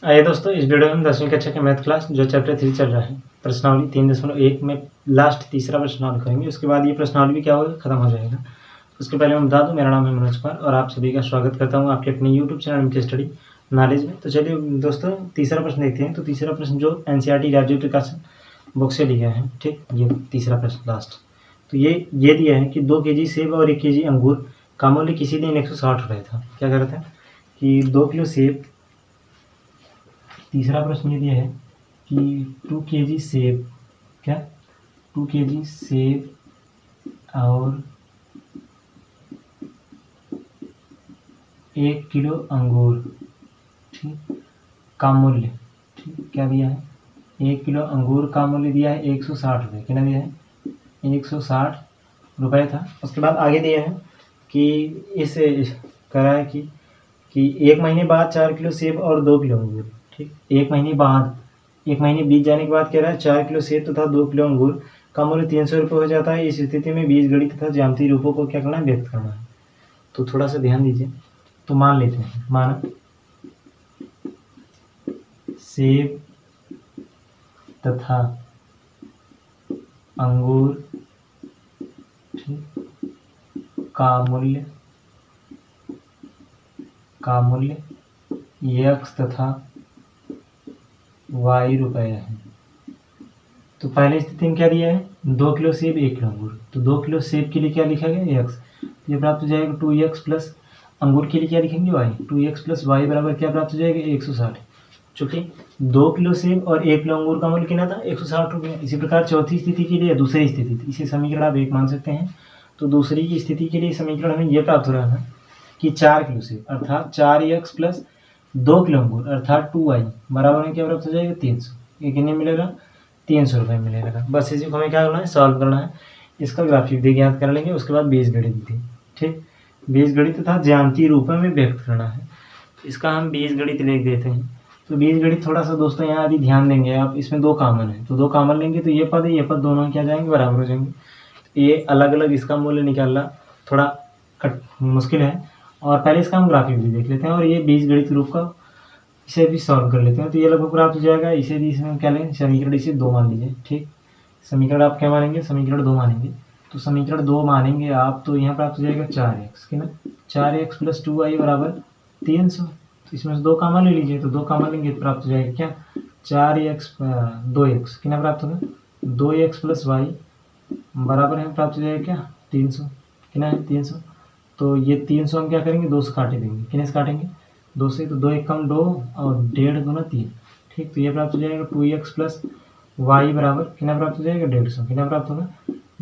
आइए दोस्तों, इस वीडियो में हम 10वीं कक्षा के मैथ क्लास जो चैप्टर 3 चल रहा है प्रश्नावली 3.1 में लास्ट तीसरा प्रश्नावली करेंगे। उसके बाद ये प्रश्नावली भी क्या होगा, खत्म हो जाएगा। उसके पहले मैं बता दूं, मेरा नाम है मनोज कुमार और आप सभी का स्वागत करता हूं आपके अपने YouTube channel MK study knowledge में। तो चलिए दोस्तों, तीसरा प्रश्न देखते हैं। तो तीसरा प्रश्न जो एनसीईआरटी राज्य प्रकाशन बुक से लिया है, ठीक, ये तीसरा प्रश्न लास्ट। तो ये दिया है कि 2 kg सेब और 1 kg अंगूर का मूल्य किसी दिन 160 रुपये था। क्या कह रहा था कि 2 किलो सेब, तीसरा प्रश्न ये दिया है कि 2 kg सेब, क्या 2 kg सेब और 1 किलो अंगूर, ठीक, का मूल्य, ठीक, क्या दिया है, 1 किलो अंगूर का मूल्य दिया है 160 रुपये। कितना दिया है, 160 रुपये था। उसके बाद आगे दिया है कि इस कह रहा है कि 1 महीने बाद 4 किलो सेब और 2 किलो अंगूर, ठीक, 1 महीने बाद, 1 महीने बीत जाने के बाद कह रहा है 4 किलो सेब तथा 2 किलो अंगूर का मूल्य 300 रुपये हो जाता है। इस स्थिति में बीजगणित तथा ज्यामितीय रूपों को क्या करना है, व्यक्त करना है। तो थोड़ा सा ध्यान दीजिए। तो मान लेते हैं, माना सेब तथा अंगूर, ठीक, का मूल्य x तथा y रुपये है। तो पहले स्थिति में क्या दिया है, 2 किलो सेब 1 किलो अंगूर। तो 2 किलो सेब के लिए क्या लिखा गया, x, ये प्राप्त हो जाएगा 2x प्लस अंगूर के लिए क्या लिखेंगे, y, 2x प्लस y बराबर क्या प्राप्त हो जाएगा, 160। चूंकि 2 किलो सेब और 1 किलो अंगूर का मूल्य कितना था, 160 रुपये। इसी प्रकार चौथी स्थिति के लिए, दूसरी स्थिति, इसे समीकरण आप 1 मान सकते हैं। तो दूसरी की स्थिति के लिए समीकरण हमें यह प्राप्त हो रहा है कि 4 किलो सेब अर्थात 4x प्लस 2 किलो अंगूर अर्थात 2y बराबर में क्या प्राप्त हो जाएगा, 300। ये कितने मिलेगा, 300 रुपये मिलेगा। बस इसी को हमें क्या करना है, सॉल्व करना है। इसका ग्राफिक भी ज्ञात कर लेंगे। उसके बाद बीजगणित भी, ठीक, बीजगणित तथा ज्यामितीय रूपों में व्यक्त करना है। इसका हम बीजगणित लिख देते हैं। तो बीजगणित थोड़ा सा दोस्तों यहाँ यदि ध्यान देंगे आप, इसमें 2 कॉमन है। तो 2 कॉमन लेंगे तो ये पद दोनों क्या जाएंगे, बराबर हो जाएंगे। तो ये अलग अलग इसका मूल्य निकालना थोड़ा मुश्किल है। और पहले इसका हम ग्राफिक भी देख लेते हैं और ये बीजगणित रूप का इसे भी सॉल्व कर लेते हैं। तो ये लगभग प्राप्त हो जाएगा। इसे भी इसमें क्या लेंगे, समीकरण इसे 2 मान लीजिए, ठीक, समीकरण आप क्या मानेंगे, समीकरण 2 मानेंगे। तो समीकरण 2 मानेंगे आप, तो यहाँ प्राप्त हो जाएगा 4x, कितना, 4x प्लस 2y बराबर 300। तो इसमें से 2 कॉमन ले लीजिए। तो 2 कॉमन लेंगे तो प्राप्त हो जाएगा क्या, 4x 2x, कितना प्राप्त होगा, 2x प्लस y बराबर है प्राप्त हो जाएगा क्या, 300, कितना है, 300। तो ये 300 हम क्या करेंगे, 2 से काटे देंगे। कितने से काटेंगे, 2 से। तो 2 एक कम 2 और 1.5 दूना 3, ठीक। तो ये प्राप्त हो जाएगा 2x प्लस y बराबर कितना प्राप्त हो जाएगा, 150। कितना प्राप्त होगा,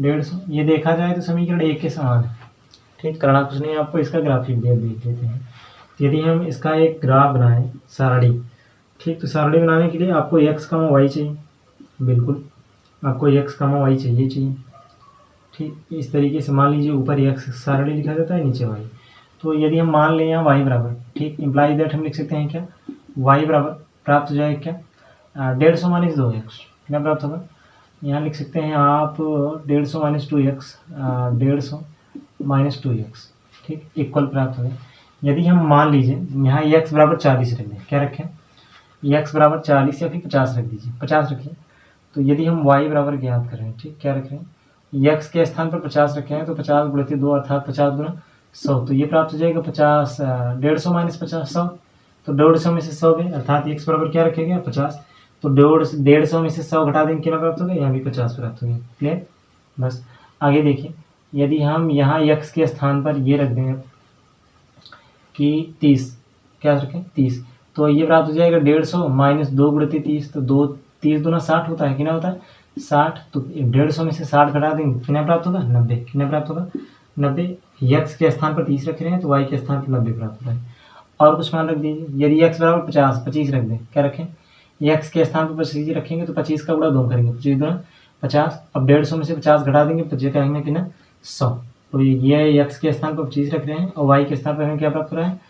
150। ये देखा जाए तो समीकरण 1 के समान है, ठीक। करना कुछ नहीं, आपको इसका ग्राफिक देख लेते हैं। यदि हम इसका एक ग्राफ बनाएं, सारणी, ठीक, तो सारणी बनाने के लिए आपको x, y चाहिए, बिल्कुल आपको x, y चाहिए, ठीक। इस तरीके से मान लीजिए ऊपर x सारणी लिखा जाता है, नीचे y। तो यदि हम मान लें यहाँ y बराबर, ठीक, इम्प्लाई दैट हम लिख सकते हैं क्या, y बराबर प्राप्त हो जाएगा क्या, 150 माइनस 2x, कितना प्राप्त होगा, यहाँ लिख सकते हैं आप 150 माइनस 2x, 150 माइनस 2x, ठीक, इक्वल प्राप्त होगा। यदि हम मान लीजिए यहाँ x बराबर 40 रख दें, क्या रखें, x बराबर 40 या फिर 50 रख दीजिए, 50 रखिए। तो यदि हम y बराबर ज्ञात करें, ठीक, क्या रखें, x के स्थान पर 50 रखे हैं, तो 50 गुणित 2 अर्थात 50 गुना 100। तो ये प्राप्त हो जाएगा 50, 150 माइनस 50, 100। तो 150 में से 100 गए अर्थात x बराबर क्या रखेंगे, 50। तो 150 में से 100 घटा देंगे, कितना प्राप्त हो गया, यहाँ भी 50 प्राप्त हो गया। क्लियर। बस आगे देखिए, यदि हम यहाँ x के स्थान पर ये रख दें कि 30, क्या रखें, 30, तो ये प्राप्त हो जाएगा 150 माइनस 2 गुणित 30। तो 2 30 दूना 60 होता है, कितना होता है, 60। तो 150 में से 60 घटा देंगे, कितना प्राप्त होगा, 90। कितना प्राप्त होगा, 90। x के स्थान पर 30 रख रहे हैं तो y के स्थान पर 90 प्राप्त होता है। और कुछ मान रख दीजिए, यदि x बराबर 50, 25 रख दें, क्या रखें, x के स्थान पर 25 रखेंगे तो 25 का गुणा 2 करेंगे, 25 दूना 50। अब 150 में से 50 घटा देंगे तो ये कहेंगे कितना, 100। तो ये x के स्थान पर 25 रख रहे हैं और y के स्थान पर हमें क्या प्राप्त हो रहा है,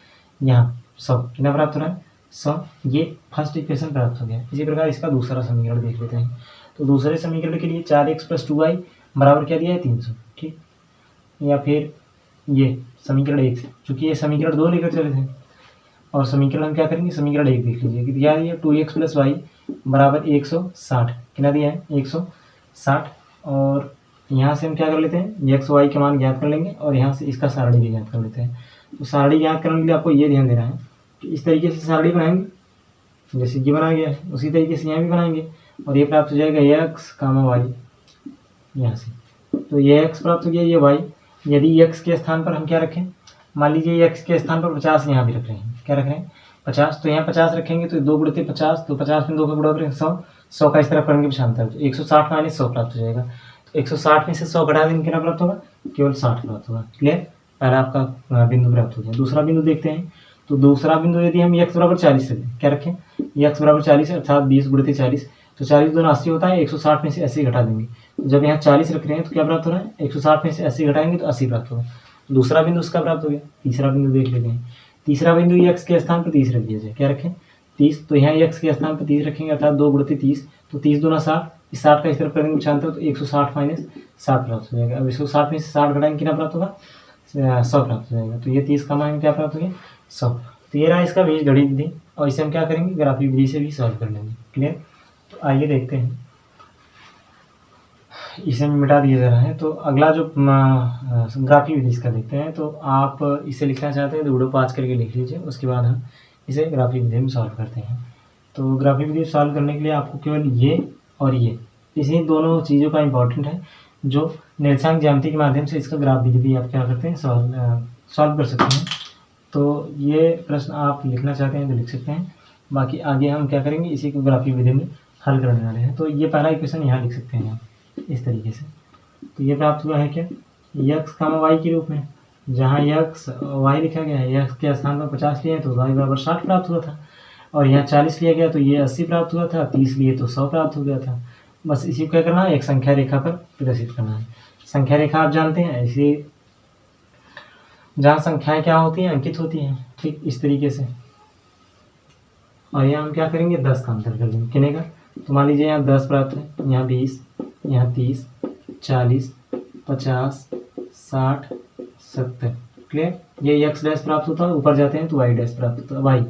यहाँ 100, कितना प्राप्त हो रहा है, 100। ये फर्स्ट इक्वेशन प्राप्त हो गया। इसी प्रकार इसका दूसरा समीकरण देख लेते हैं। तो दूसरे समीकरण के लिए 4x प्लस 2y बराबर क्या दिया है, 300, ठीक। या फिर ये समीकरण 1 से, चूंकि ये समीकरण 2 लेकर चले थे और समीकरण हम क्या करेंगे, समीकरण 1 देख लीजिए कि दिया है 2x प्लस वाई बराबर 160, कितना दिया है 160। और यहाँ से हम क्या कर लेते हैं, एक्स वाई के मान ज्ञात कर लेंगे और यहाँ से इसका सारणी भी ज्ञात कर लेते हैं। तो सारणी ज्ञात करने के लिए आपको ये ध्यान देना है कि इस तरीके से सारणी बनाएंगे, जैसे ये बनाया गया है उसी तरीके से यहाँ भी बनाएंगे और ये प्राप्त हो जाएगा एक्स कामा वाई यहाँ से। तो ये एक्स प्राप्त हो गया, ये वाई। यदि एक्स के स्थान पर हम क्या रखें, मान लीजिए एक्स के स्थान पर 50 यहाँ भी रख रहे हैं, क्या रख रहे हैं 50, तो यहाँ 50 रखेंगे तो 2 गुणित 50, तो 50 में 2 का गुणा करेंगे 100, 100 का इस तरफ करेंगे पछानता, तो 160 माइनस 100 प्राप्त हो जाएगा। तो 160 में से 100 घटा देंगे, कितना प्राप्त होगा, केवल 60 प्राप्त होगा। क्लियर, पहला आपका बिंदु प्राप्त हो गया। दूसरा बिंदु देखते हैं, तो दूसरा बिंदु यदि हम x बराबर 40 रखें, क्या रखें, x बराबर 40 अर्थात 20 गुणित 40, तो 40 दूना 80 होता है, 160 में से 80 घटा देंगे। तो जब यहाँ 40 रख रहे हैं तो क्या प्राप्त हो रहा है, 160 में से 80 घटाएंगे तो 80 प्राप्त होगा। दूसरा बिंदु उसका प्राप्त हो गया। तीसरा बिंदु देख लेते हैं। तीसरा बिंदु x के स्थान पर 30 रख दिया जाए, क्या रखें 30, तो यहाँ x के स्थान पर 30 रखेंगे अर्थात 2 गुणित 30, तो 30 दूना 60, इस 60 का इस तरफ करेंगे छानते हो तो 160 माइनस 60 प्राप्त हो जाएगा। अब 160 में से 60 घटाएंगे कितना प्राप्त होगा, 100 प्राप्त हो जाएगा। तो ये 30 का मान क्या प्राप्त हो गया, 100। तो ये रहा इसका बीजगणित विधि और इसे हम क्या करेंगे, ग्राफिक विधि से भी सॉल्व कर लेंगे। क्लियर, तो आइए देखते हैं, इसे मिटा दिया जा रहा है। तो अगला जो ग्राफिक विधि इसका देखते हैं, तो आप इसे लिखना चाहते हैं तो वीडियो पॉज करके लिख लीजिए, उसके बाद हम इसे ग्राफिक विधि में सॉल्व करते हैं। तो ग्राफिक विधि सॉल्व करने के लिए आपको केवल ये और ये इसी दोनों चीज़ों का इम्पोर्टेंट है, जो निर्देशांक ज्यामिति के माध्यम से इसका ग्राफ विधि भी आप क्या करते हैं, सॉल्व कर सकते हैं। तो ये प्रश्न आप लिखना चाहते हैं तो लिख सकते हैं, बाकी आगे हम क्या करेंगे, इसी को ग्राफिक विधि में हल करने वाले हैं। तो ये पहला इक्वेशन यहाँ लिख सकते हैं आप इस तरीके से। तो ये प्राप्त हुआ है क्या, x कामा वाई के रूप में, जहाँ x y लिखा गया है, x के स्थान पर 50 लिए तो y बराबर 60 प्राप्त हुआ था, और यहाँ 40 लिया गया तो ये 80 प्राप्त हुआ था, 30 लिए तो 100 प्राप्त हो गया था। बस इसी को क्या करना है, एक संख्या रेखा पर प्रदर्शित करना है। संख्या रेखा आप जानते हैं, ऐसी जहाँ संख्याएं क्या होती हैं, अंकित होती हैं, ठीक इस तरीके से। और यहाँ हम क्या करेंगे, 10 का अंतर कर देंगे, कितने का, तो मान लीजिए यहाँ 10 प्राप्त है, यहाँ 20, यहाँ 30, 40, 50, 60, 70। क्लियर, ये x डैश प्राप्त होता है, ऊपर जाते हैं तो y डैश प्राप्त होता है, y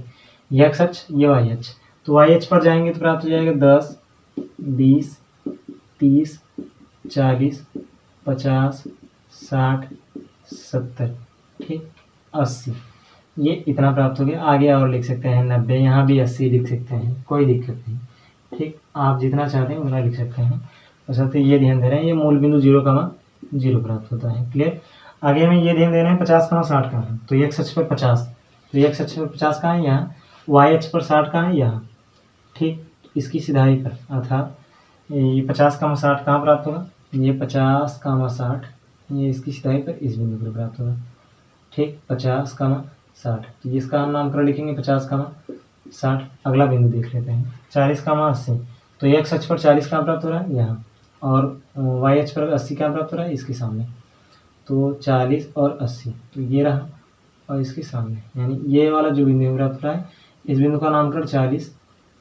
ये x अक्ष, ये y अक्ष। तो y अक्ष पर जाएंगे तो प्राप्त हो जाएगा 10, 20, 30, 40, 50, 60, 70, ठीक 80, ये इतना प्राप्त हो गया। आगे और लिख सकते हैं 90, यहाँ भी 80 लिख सकते हैं, कोई दिक्कत नहीं, ठीक आप जितना चाहते हैं उतना लिख सकते हैं। और साथ ही ये ध्यान दे रहे हैं, ये मूल बिंदु 0, 0 प्राप्त होता है। क्लियर, आगे हमें ये ध्यान देना है 50, 60 का है, तो x अक्ष पर 50, तो x अक्ष पर 50 कहाँ है, यहाँ, y अक्ष पर 60 कहाँ है, यहाँ, ठीक इसकी सिधाई पर, अर्थात ये 50, 60 कहाँ प्राप्त होगा, ये 50, 60, ये इसकी सिधाई पर इस बिंदु पर प्राप्त होगा, ठीक 50, 60। तो इसका हम नामकरण लिखेंगे 50, 60। अगला बिंदु देख लेते हैं 40, 80। तो x अक्ष पर 40 कहाँ प्राप्त हो रहा है, यहाँ, और y अक्ष पर 80 कहाँ प्राप्त हो रहा है, इसके सामने। तो 40 और 80, तो ये रहा और इसके सामने, यानी ये वाला जो बिंदु प्राप्त हो रहा है, इस बिंदु का नामकरण 40,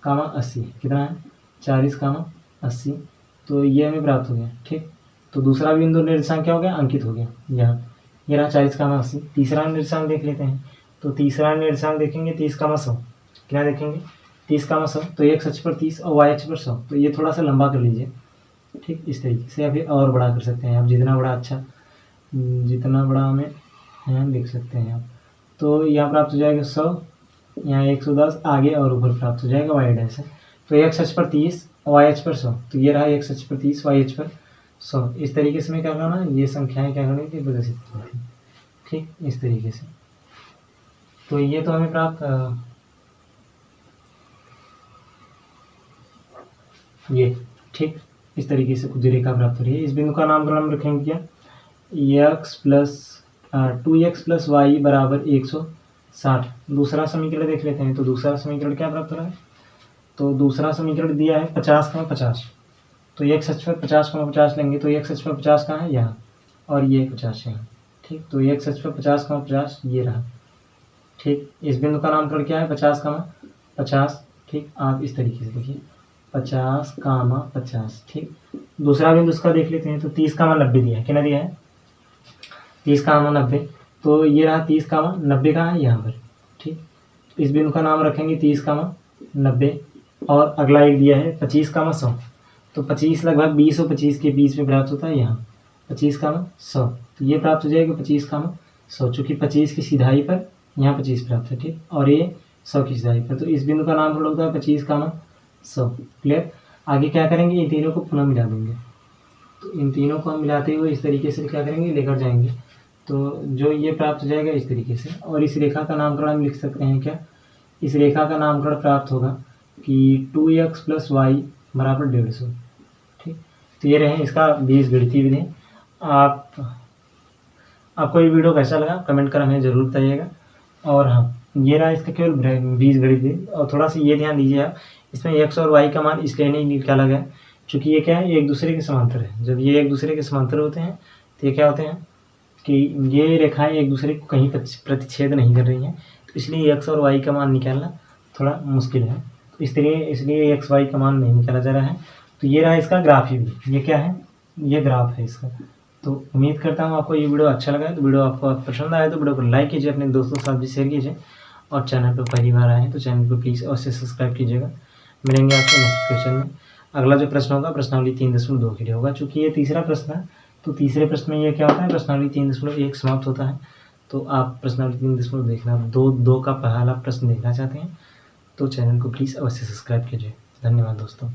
80 कितना है, 40, 80। तो ये हमें प्राप्त हो गया, ठीक। तो दूसरा बिंदु निर्देशांक क्या हो गया, अंकित हो गया, यहाँ ये रहा 40, 80। तीसरा निर्देशांक देख लेते हैं, तो तीसरा निर्देशांक देखेंगे 30, 100, क्या देखेंगे 30, 100। तो x अक्ष पर 30 और y अक्ष पर 100, तो ये थोड़ा सा लंबा कर लीजिए, ठीक इस तरीके से। अभी और बड़ा कर सकते हैं आप, जितना बड़ा अच्छा, जितना बड़ा हमें है लिख सकते हैं आप। तो यहाँ प्राप्त हो जाएगा 100, यहाँ 110, आगे और ऊपर प्राप्त हो जाएगा y डैश है। तो x अक्ष पर 30 और y अक्ष पर 100, तो ये रहा x अक्ष पर 30, y अक्ष पर 100। इस तरीके से मैं क्या करना, ये संख्याएं क्या करनी थी, प्रदर्शित करनी थी, ठीक इस तरीके से। तो ये तो हमें प्राप्त ये, ठीक इस तरीके से कुछ रेखा प्राप्त हो रही है। इस बिंदु का नामकरण हम रखेंगे क्या, x plus 2x plus Y बराबर 160। दूसरा समीकरण देख लेते हैं। तो दूसरा समीकरण क्या प्राप्त हो रहा है, तो दूसरा समीकरण दिया है 50, 50। तो x अक्ष पर 50, 50 लेंगे, तो x अक्ष पर 50 कहाँ है, यहाँ, और ये 50 यहाँ, ठीक। तो x अक्ष पर 50, 50 ये रहा, ठीक। इस बिंदु का नामकरण क्या है, 50, 50, ठीक। आप इस तरीके से देखिए 50, 50, ठीक। दूसरा बिंदु उसका देख लेते हैं। तो 30, 90 दिया है, कितना दिया है, 30, 90। तो ये रहा 30, 90 कहाँ है, यहाँ पर, ठीक। इस बिंदु का नाम रखेंगे 30, 90 और अगला एक दिया है 25, 100। तो 25 लगभग 20 और 25 के बीच में प्राप्त होता है यहाँ 25, 100। तो ये प्राप्त हो जाएगा 25, 100, चूँकि 25 की सीधाई पर यहाँ 25 प्राप्त है, ठीक, और ये 100 की सीधाई पर। तो इस बिंदु का नाम होता है 25, 100। क्लियर। आगे क्या करेंगे, इन तीनों को पुनः मिला देंगे। तो इन तीनों को हम मिलाते हुए इस तरीके से क्या करेंगे, लेकर जाएंगे। तो जो ये प्राप्त हो जाएगा इस तरीके से। और इस रेखा का नामकरण हम लिख सकते हैं क्या, इस रेखा का नामकरण प्राप्त होगा कि 2x + y = 150। ठीक, तो ये रहे इसका बीजगणितीय विधि। आपको ये वीडियो कैसा लगा कमेंट कर हमें ज़रूर बताइएगा। और हाँ, ये रहा इसका केवल बीजगणित विधि। और थोड़ा सा ये ध्यान दीजिए आप, इसमें x और y का मान इसलिए नहीं निकाला गया क्योंकि ये क्या है, ये एक दूसरे के समांतर है। जब ये एक दूसरे के समांतर होते हैं तो ये क्या होते हैं कि ये रेखाएं एक दूसरे को कहीं प्रतिच्छेद नहीं कर रही हैं, तो इसलिए x और y का मान निकालना थोड़ा मुश्किल है। तो इसलिए x y का मान नहीं निकाला जा रहा है। तो ये रहा इसका ग्राफ ही भी, ये क्या है, ये ग्राफ है इसका। तो उम्मीद करता हूँ आपको ये वीडियो अच्छा लगा है। तो वीडियो आपको पसंद आया तो वीडियो को लाइक कीजिए, अपने दोस्तों के साथ भी शेयर कीजिए, और चैनल पर पहली बार आए हैं तो चैनल को प्लीज़ अवश्य सब्सक्राइब कीजिएगा। मिलेंगे आपको नेक्स्ट क्वेश्चन में। अगला जो प्रश्न होगा प्रश्नावली 3.2 के लिए होगा। चूँकि ये तीसरा प्रश्न है तो तीसरे प्रश्न में ये क्या होता है, प्रश्नावली 3.1 समाप्त होता है। तो आप प्रश्नावली 3.2 देखना, दो का पहला प्रश्न देखना चाहते हैं तो चैनल को प्लीज़ अवश्य सब्सक्राइब कीजिए। धन्यवाद दोस्तों।